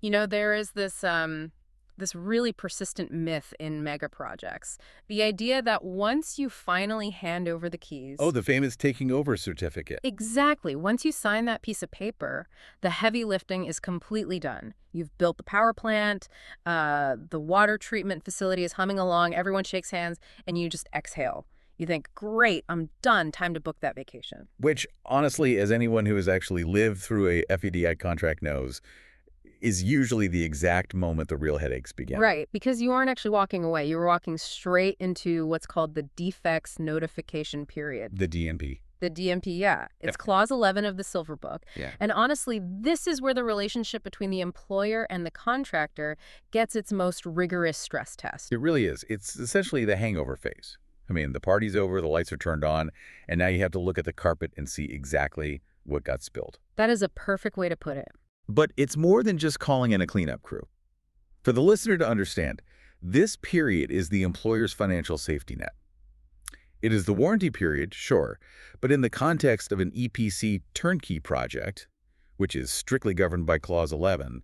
You know, there is this really persistent myth in mega projects. The idea that once you finally hand over the Oh, keys, the famous taking over certificate. exactly, once you sign that piece of paper, the heavy lifting is completely done. You've built the power plant, the water treatment facility is humming along, everyone shakes hands, and you just exhale. You think, great, I'm done, time to book that vacation. Which, honestly, as anyone who has actually lived through a FEDI contract knows, is usually the exact moment the real headaches begin. Right, because you aren't actually walking away. You were walking straight into what's called the defects notification period. The DNP. The DMP, yeah. It's Clause 11 of the Silver Book. Yeah. And honestly, this is where the relationship between the employer and the contractor gets its most rigorous stress test. It really is. It's essentially the hangover phase. I mean, the party's over, the lights are turned on, and now you have to look at the carpet and see exactly what got spilled. That is a perfect way to put it. But it's more than just calling in a cleanup crew. For the listener to understand, this period is the employer's financial safety net. It is the warranty period, sure, but in the context of an EPC turnkey project, which is strictly governed by Clause 11,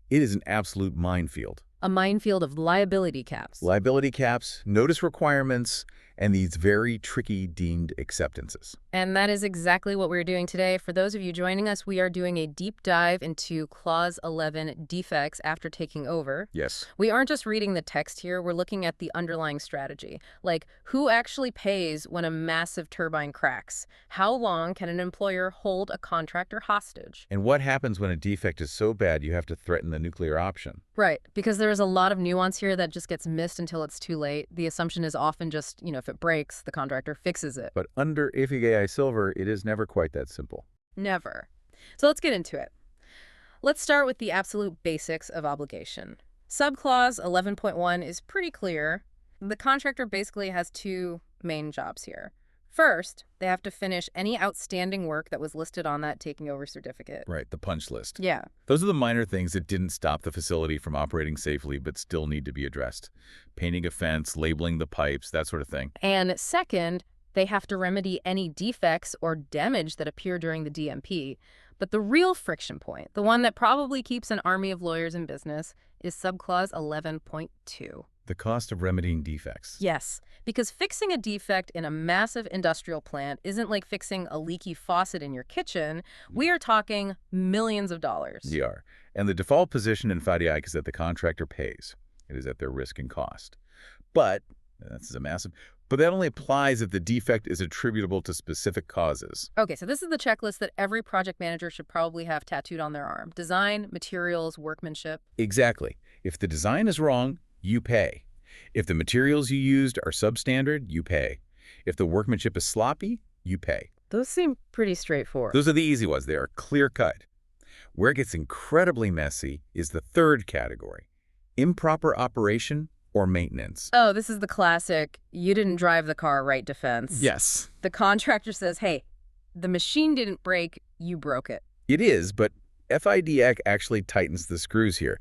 it is an absolute minefield. A minefield of liability caps. Liability caps, notice requirements, and these very tricky deemed acceptances. And that is exactly what we're doing today. For those of you joining us, we are doing a deep dive into Clause 11 defects after taking over. Yes. We aren't just reading the text here, we're looking at the underlying strategy. Like, who actually pays when a massive turbine cracks? How long can an employer hold a contractor hostage? And what happens when a defect is so bad you have to threaten the nuclear option? Right, because there is a lot of nuance here that just gets missed until it's too late. The assumption is often just, if it breaks, the contractor fixes it. But under FIDIC Silver, it is never quite that simple. Never. So let's get into it. Let's start with the absolute basics of obligation. Subclause 11.1 is pretty clear. The contractor basically has two main jobs here. First, they have to finish any outstanding work that was listed on that taking over certificate. Right, the punch list. Yeah. Those are the minor things that didn't stop the facility from operating safely but still need to be addressed. Painting a fence, labeling the pipes, that sort of thing. And second, they have to remedy any defects or damage that appear during the DMP. But the real friction point, the one that probably keeps an army of lawyers in business, is subclause 11.2. The cost of remedying defects. Yes, because fixing a defect in a massive industrial plant isn't like fixing a leaky faucet in your kitchen. We are talking millions of dollars. They are. And the default position in FIDIC is that the contractor pays. It is at their risk and cost. But, but that only applies if the defect is attributable to specific causes. Okay, so this is the checklist that every project manager should probably have tattooed on their arm. Design, materials, workmanship. Exactly. If the design is wrong, you pay. If the materials you used are substandard, you pay. If the workmanship is sloppy, you pay. Those seem pretty straightforward. Those are the easy ones. They are clear-cut. Where it gets incredibly messy is the third category, improper operation or maintenance. Oh, this is the classic, you didn't drive the car right defense. Yes. The contractor says, hey, the machine didn't break, you broke it. It is, but FIDIC actually tightens the screws here.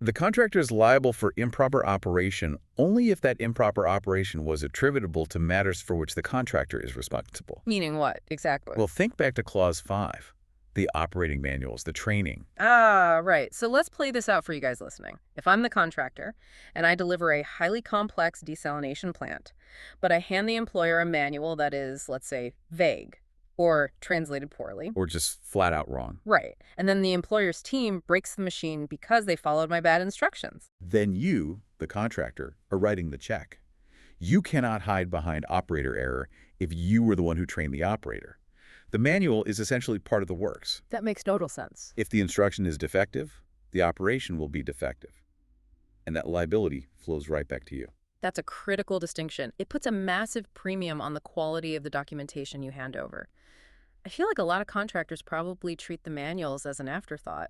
The contractor is liable for improper operation only if that improper operation was attributable to matters for which the contractor is responsible. Meaning what, exactly? Well, think back to Clause 5, the operating manuals, the training. Ah, right. So let's play this out for you guys listening. If I'm the contractor and I deliver a highly complex desalination plant, but I hand the employer a manual that is, let's say, vague, or translated poorly. Or just flat out wrong. Right. And then the employer's team breaks the machine because they followed my bad instructions. Then you, the contractor, are writing the check. You cannot hide behind operator error if you were the one who trained the operator. The manual is essentially part of the works. That makes total sense. If the instruction is defective, the operation will be defective. And that liability flows right back to you. That's a critical distinction. It puts a massive premium on the quality of the documentation you hand over. I feel like a lot of contractors probably treat the manuals as an afterthought.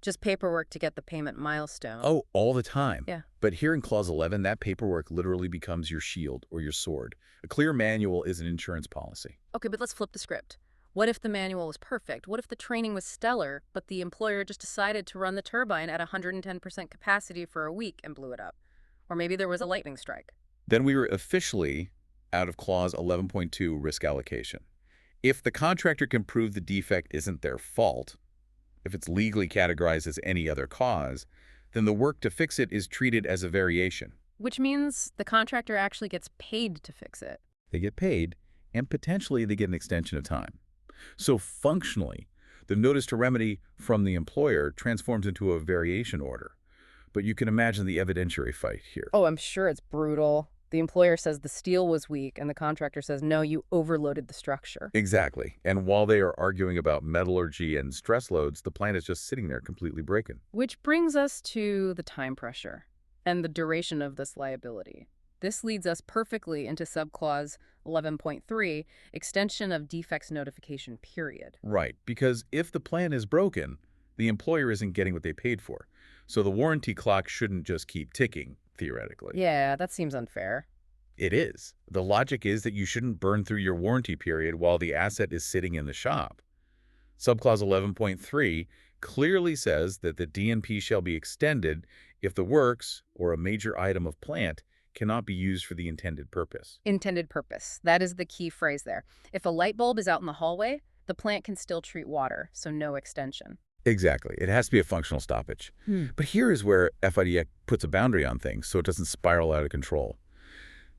Just paperwork to get the payment milestone. Oh, all the time. Yeah. But here in Clause 11, that paperwork literally becomes your shield or your sword. A clear manual is an insurance policy. Okay, but let's flip the script. What if the manual was perfect? What if the training was stellar, but the employer just decided to run the turbine at 110% capacity for a week and blew it up? Or maybe there was a lightning strike. Then we were officially out of Clause 11.2 risk allocation. If the contractor can prove the defect isn't their fault, If it's legally categorized as any other cause, then the work to fix it is treated as a variation. Which means the contractor actually gets paid to fix it. They get paid, and potentially they get an extension of time. So functionally, the notice to remedy from the employer transforms into a variation order. But you can imagine the evidentiary fight here. Oh, I'm sure it's brutal. The employer says the steel was weak, and the contractor says, no, you overloaded the structure. Exactly. And while they are arguing about metallurgy and stress loads, the plant is just sitting there completely broken. Which brings us to the time pressure and the duration of this liability. This leads us perfectly into subclause 11.3, extension of defects notification period. Right, because if the plant is broken, the employer isn't getting what they paid for. So the warranty clock shouldn't just keep ticking, theoretically. Yeah, that seems unfair. It is. The logic is that you shouldn't burn through your warranty period while the asset is sitting in the shop. Subclause 11.3 clearly says that the DNP shall be extended if the works, or a major item of plant, cannot be used for the intended purpose. Intended purpose. That is the key phrase there. If a light bulb is out in the hallway, the plant can still treat water, so no extension. Exactly. It has to be a functional stoppage. But here is where FIDIC puts a boundary on things so it doesn't spiral out of control.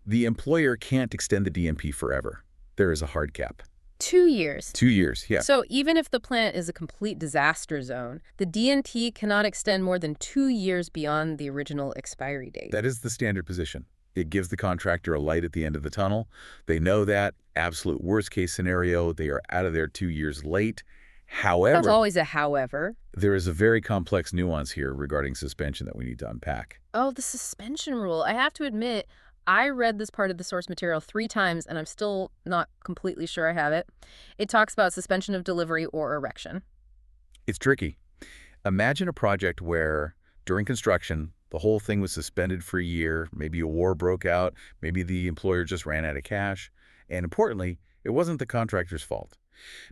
The employer can't extend the DNP forever. There is a hard cap. 2 years. 2 years, yeah. So even if the plant is a complete disaster zone, the DNP cannot extend more than 2 years beyond the original expiry date. That is the standard position. It gives the contractor a light at the end of the tunnel. They know that. Absolute worst case scenario, they are out of there 2 years late. However, That's always a however. there is a very complex nuance here regarding suspension that we need to unpack. Oh, the suspension rule. I have to admit, I read this part of the source material 3 times, and I'm still not completely sure I have it. It talks about suspension of delivery or erection. It's tricky. Imagine a project where, during construction, the whole thing was suspended for a year, maybe a war broke out, maybe the employer just ran out of cash, and importantly, it wasn't the contractor's fault.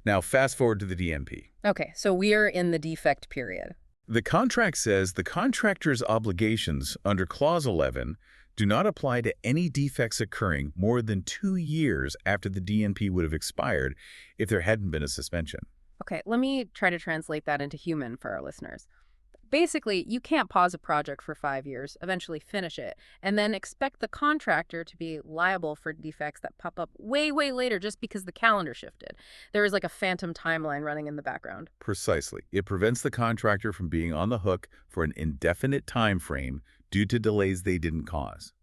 Now, fast forward to the DNP. Okay, so we are in the defect period. The contract says the contractor's obligations under Clause 11 do not apply to any defects occurring more than 2 years after the DNP would have expired if there hadn't been a suspension. Okay, let me try to translate that into human for our listeners. Basically, you can't pause a project for 5 years, eventually finish it, and then expect the contractor to be liable for defects that pop up way, way later just because the calendar shifted. There is like a phantom timeline running in the background. Precisely. It prevents the contractor from being on the hook for an indefinite time frame due to delays they didn't cause.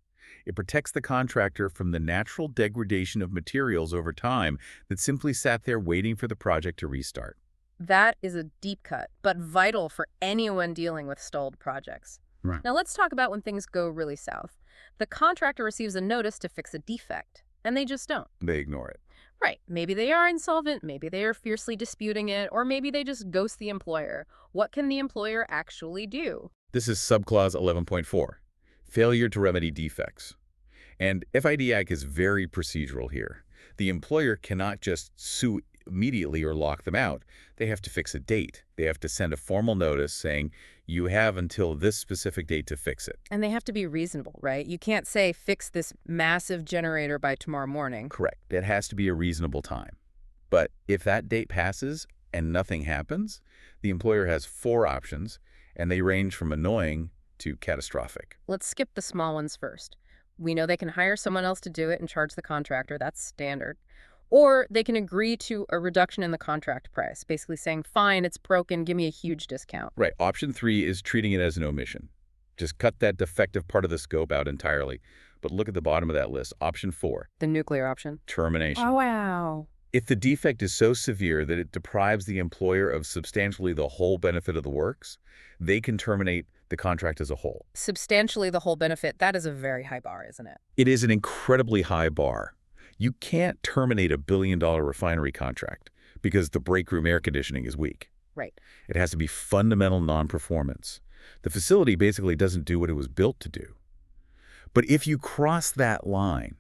It protects the contractor from the natural degradation of materials over time that simply sat there waiting for the project to restart. That is a deep cut, but vital for anyone dealing with stalled projects. Right. Now let's talk about when things go really south. The contractor receives a notice to fix a defect, and they just don't. They ignore it. Right. Maybe they are insolvent, maybe they are fiercely disputing it, or maybe they just ghost the employer. What can the employer actually do? This is subclause 11.4, failure to remedy defects. And FIDIC is very procedural here. The employer cannot just sue immediately or lock them out. They have to fix a date. They have to send a formal notice saying, you have until this specific date to fix it. And they have to be reasonable, right? You can't say, fix this massive generator by tomorrow morning. Correct. It has to be a reasonable time. But if that date passes and nothing happens, the employer has 4 options, and they range from annoying to catastrophic. Let's skip the small ones first. We know they can hire someone else to do it and charge the contractor. That's standard. Or they can agree to a reduction in the contract price, basically saying, fine, it's broken, give me a huge discount. Right. Option 3 is treating it as an omission. Just cut that defective part of the scope out entirely. But look at the bottom of that list. Option 4. The nuclear option. Termination. Oh, wow. If the defect is so severe that it deprives the employer of substantially the whole benefit of the works, they can terminate the contract as a whole. Substantially the whole benefit, that is a very high bar, isn't it? It is an incredibly high bar. You can't terminate a billion-dollar refinery contract because the break room air conditioning is weak. Right. It has to be fundamental non-performance. The facility basically doesn't do what it was built to do. But if you cross that line,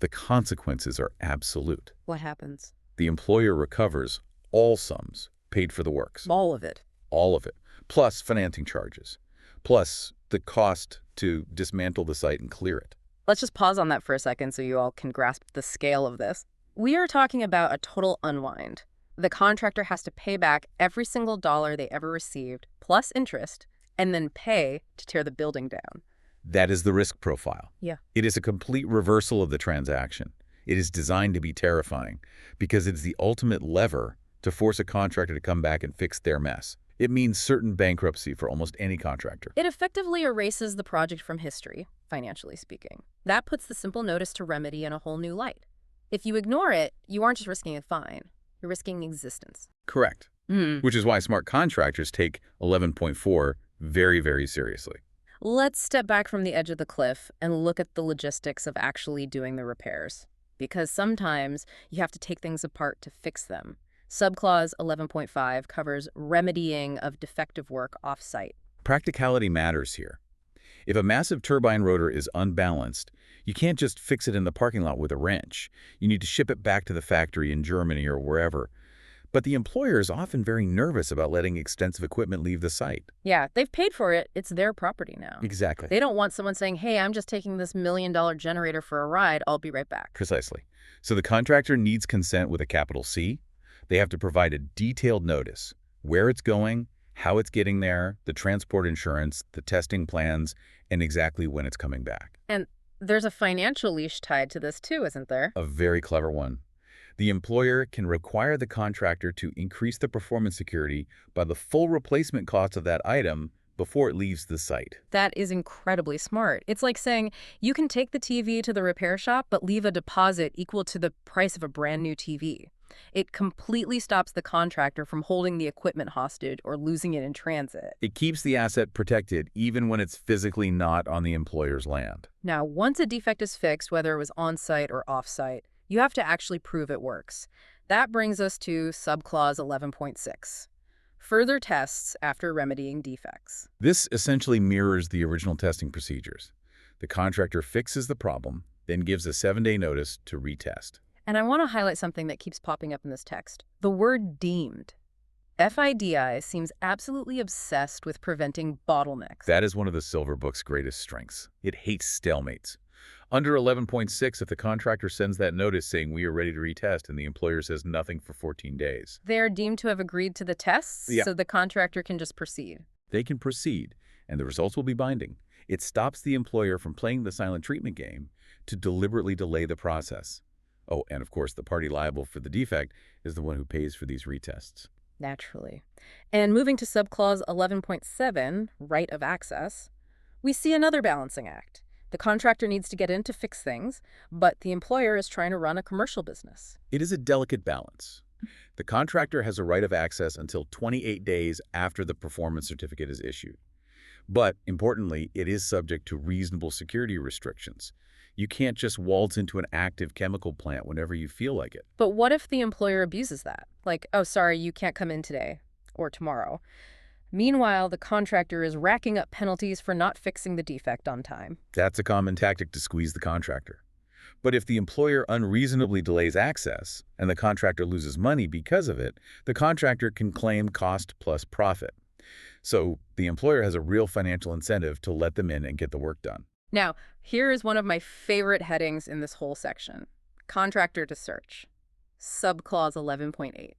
the consequences are absolute. What happens? The employer recovers all sums paid for the works. All of it. All of it, plus financing charges, plus the cost to dismantle the site and clear it. Let's just pause on that for a second so you all can grasp the scale of this. We are talking about a total unwind. The contractor has to pay back every single dollar they ever received, plus interest, and then pay to tear the building down. That is the risk profile. Yeah. It is a complete reversal of the transaction. It is designed to be terrifying because it's the ultimate lever to force a contractor to come back and fix their mess. It means certain bankruptcy for almost any contractor. It effectively erases the project from history, financially speaking. That puts the simple notice to remedy in a whole new light. If you ignore it, you aren't just risking a fine. You're risking existence. Correct. Which is why smart contractors take 11.4 very, very seriously. Let's step back from the edge of the cliff and look at the logistics of actually doing the repairs. Because sometimes you have to take things apart to fix them. Subclause 11.5 covers remedying of defective work off-site. Practicality matters here. If a massive turbine rotor is unbalanced, you can't just fix it in the parking lot with a wrench. You need to ship it back to the factory in Germany or wherever. But the employer is often very nervous about letting extensive equipment leave the site. Yeah, they've paid for it. It's their property now. Exactly. They don't want someone saying, hey, I'm just taking this $1 million generator for a ride. I'll be right back. Precisely. So the contractor needs consent with a capital C. They have to provide a detailed notice, where it's going, how it's getting there, the transport insurance, the testing plans, and exactly when it's coming back. And there's a financial leash tied to this too, isn't there? A very clever one. The employer can require the contractor to increase the performance security by the full replacement cost of that item before it leaves the site. That is incredibly smart. It's like saying you can take the TV to the repair shop, but leave a deposit equal to the price of a brand new TV. It completely stops the contractor from holding the equipment hostage or losing it in transit. It keeps the asset protected even when it's physically not on the employer's land. Now, once a defect is fixed, whether it was on-site or off-site, you have to actually prove it works. That brings us to subclause 11.6. Further tests after remedying defects. This essentially mirrors the original testing procedures. The contractor fixes the problem, then gives a 7-day notice to retest. And I want to highlight something that keeps popping up in this text. The word deemed. FIDI seems absolutely obsessed with preventing bottlenecks. That is one of the Silver Book's greatest strengths. It hates stalemates. Under 11.6, if the contractor sends that notice saying we are ready to retest and the employer says nothing for 14 days. They're deemed to have agreed to the tests, so the contractor can just proceed. They can proceed, and the results will be binding. It stops the employer from playing the silent treatment game to deliberately delay the process. Oh, and of course, the party liable for the defect is the one who pays for these retests. Naturally. And moving to subclause 11.7, right of access, we see another balancing act. The contractor needs to get in to fix things, but the employer is trying to run a commercial business. It is a delicate balance. The contractor has a right of access until 28 days after the performance certificate is issued. But, importantly, it is subject to reasonable security restrictions. You can't just waltz into an active chemical plant whenever you feel like it. But what if the employer abuses that? Like, oh, sorry, you can't come in today or tomorrow. Meanwhile, the contractor is racking up penalties for not fixing the defect on time. That's a common tactic to squeeze the contractor. But if the employer unreasonably delays access and the contractor loses money because of it, the contractor can claim cost plus profit. So the employer has a real financial incentive to let them in and get the work done. Now, here is one of my favorite headings in this whole section. Contractor to search. Subclause 11.8.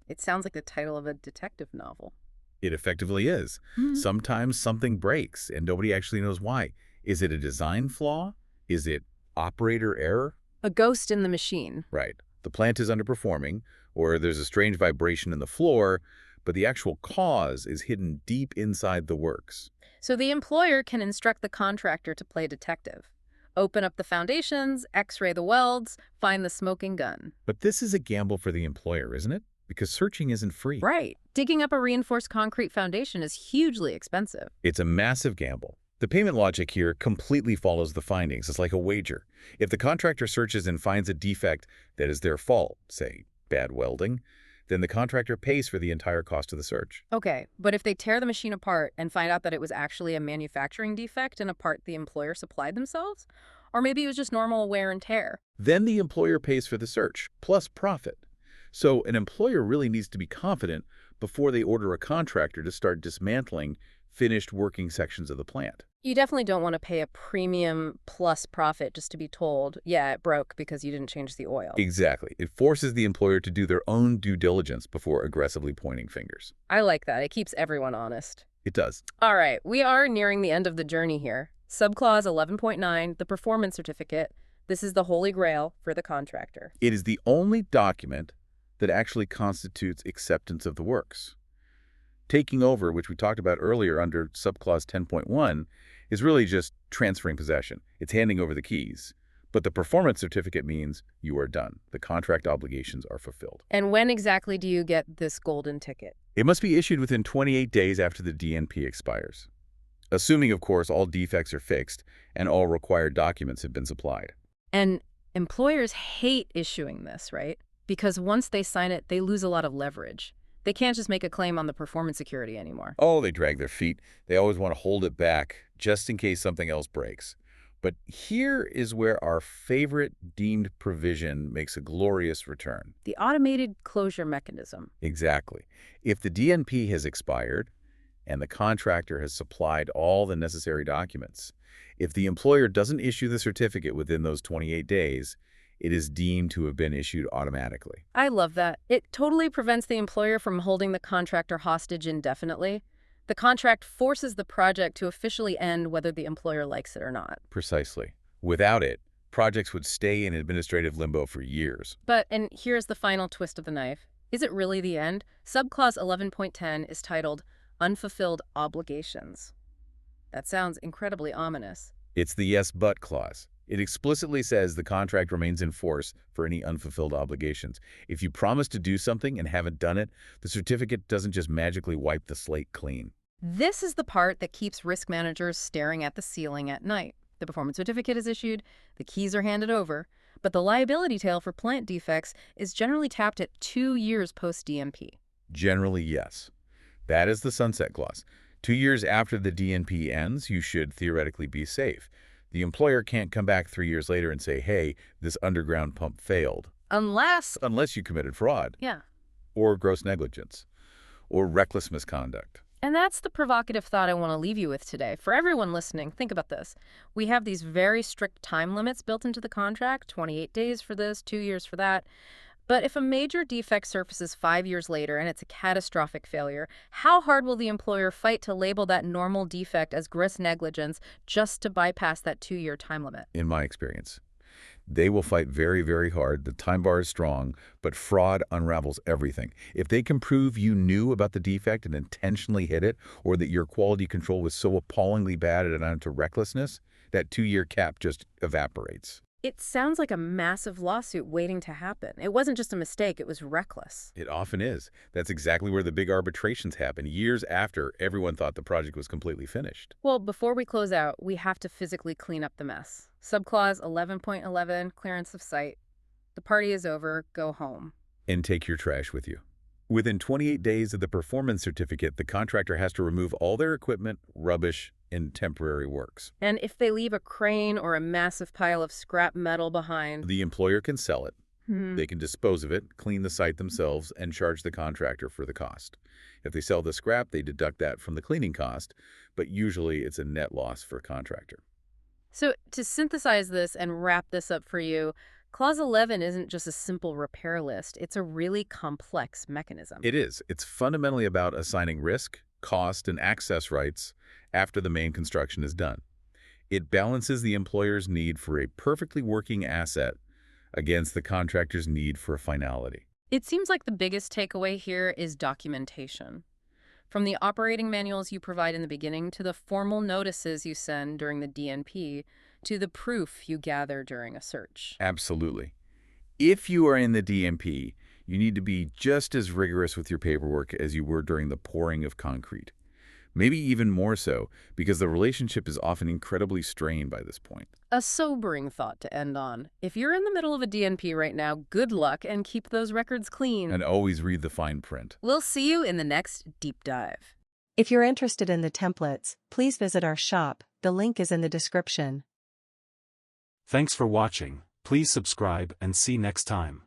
It sounds like the title of a detective novel. It effectively is. Sometimes something breaks and nobody actually knows why. Is it a design flaw? Is it operator error? A ghost in the machine. Right. The plant is underperforming, or there's a strange vibration in the floor, but the actual cause is hidden deep inside the works. So the employer can instruct the contractor to play detective. Open up the foundations, x-ray the welds, find the smoking gun. But this is a gamble for the employer, isn't it? Because searching isn't free. Right. Digging up a reinforced concrete foundation is hugely expensive. It's a massive gamble. The payment logic here completely follows the findings. It's like a wager. If the contractor searches and finds a defect that is their fault, say bad welding, then the contractor pays for the entire cost of the search. Okay, but if they tear the machine apart and find out that it was actually a manufacturing defect in a part the employer supplied themselves, or maybe it was just normal wear and tear, then the employer pays for the search, plus profit. So an employer really needs to be confident before they order a contractor to start dismantling finished working sections of the plant. You definitely don't want to pay a premium plus profit just to be told, yeah, it broke because you didn't change the oil. Exactly. It forces the employer to do their own due diligence before aggressively pointing fingers. I like that. It keeps everyone honest. It does. All right, we are nearing the end of the journey here. Subclause 11.9, the performance certificate. This is the holy grail for the contractor. It is the only document that actually constitutes acceptance of the works. Taking over, which we talked about earlier under subclause 10.1, is really just transferring possession. It's handing over the keys. But the performance certificate means you are done. The contract obligations are fulfilled. And when exactly do you get this golden ticket? It must be issued within 28 days after the DNP expires, assuming, of course, all defects are fixed and all required documents have been supplied. And employers hate issuing this, right? Because once they sign it, they lose a lot of leverage. They can't just make a claim on the performance security anymore. Oh, they drag their feet. They always want to hold it back just in case something else breaks. But here is where our favorite deemed provision makes a glorious return. The automated closure mechanism. Exactly. If the DNP has expired and the contractor has supplied all the necessary documents, if the employer doesn't issue the certificate within those 28 days, it is deemed to have been issued automatically. I love that. It totally prevents the employer from holding the contractor hostage indefinitely. The contract forces the project to officially end whether the employer likes it or not. Precisely. Without it, projects would stay in administrative limbo for years. But, and here's the final twist of the knife. Is it really the end? Subclause 11.10 is titled Unfulfilled Obligations. That sounds incredibly ominous. It's the yes but clause. It explicitly says the contract remains in force for any unfulfilled obligations. If you promise to do something and haven't done it, the certificate doesn't just magically wipe the slate clean. This is the part that keeps risk managers staring at the ceiling at night. The performance certificate is issued, the keys are handed over, but the liability tail for plant defects is generally tapped at 2 years post-DNP. Generally, yes. That is the sunset clause. 2 years after the DNP ends, you should theoretically be safe. The employer can't come back 3 years later and say, hey, this underground pump failed. Unless you committed fraud. Yeah. Or gross negligence. Or reckless misconduct. And that's the provocative thought I want to leave you with today. For everyone listening, think about this. We have these very strict time limits built into the contract, 28 days for this, 2 years for that. But if a major defect surfaces 5 years later and it's a catastrophic failure, how hard will the employer fight to label that normal defect as gross negligence just to bypass that 2-year time limit? In my experience, they will fight very, very hard. The time bar is strong, but fraud unravels everything. If they can prove you knew about the defect and intentionally hid it, or that your quality control was so appallingly bad it amounted to recklessness, that 2-year cap just evaporates. It sounds like a massive lawsuit waiting to happen. It wasn't just a mistake, it was reckless. It often is. That's exactly where the big arbitrations happen, years after everyone thought the project was completely finished. Well, before we close out, we have to physically clean up the mess. Subclause 11.11, clearance of site. The party is over, go home. And take your trash with you. Within 28 days of the performance certificate, the contractor has to remove all their equipment, rubbish, and temporary works. And if they leave a crane or a massive pile of scrap metal behind, The employer can sell it. They can dispose of it, clean the site themselves, and charge the contractor for the cost. If they sell the scrap, they deduct that from the cleaning cost, but usually it's a net loss for a contractor. So to synthesize this and wrap this up for you, Clause 11 isn't just a simple repair list. It's a really complex mechanism. It is. It's fundamentally about assigning risk, cost, and access rights after the main construction is done. It balances the employer's need for a perfectly working asset against the contractor's need for finality. It seems like the biggest takeaway here is documentation. From the operating manuals you provide in the beginning to the formal notices you send during the DNP to the proof you gather during a search. Absolutely. If you are in the DMP, you need to be just as rigorous with your paperwork as you were during the pouring of concrete. Maybe even more so, because the relationship is often incredibly strained by this point. A sobering thought to end on. If you're in the middle of a DNP right now, good luck and keep those records clean. And always read the fine print. We'll see you in the next deep dive. If you're interested in the templates, please visit our shop. The link is in the description. Thanks for watching. Please subscribe and see next time.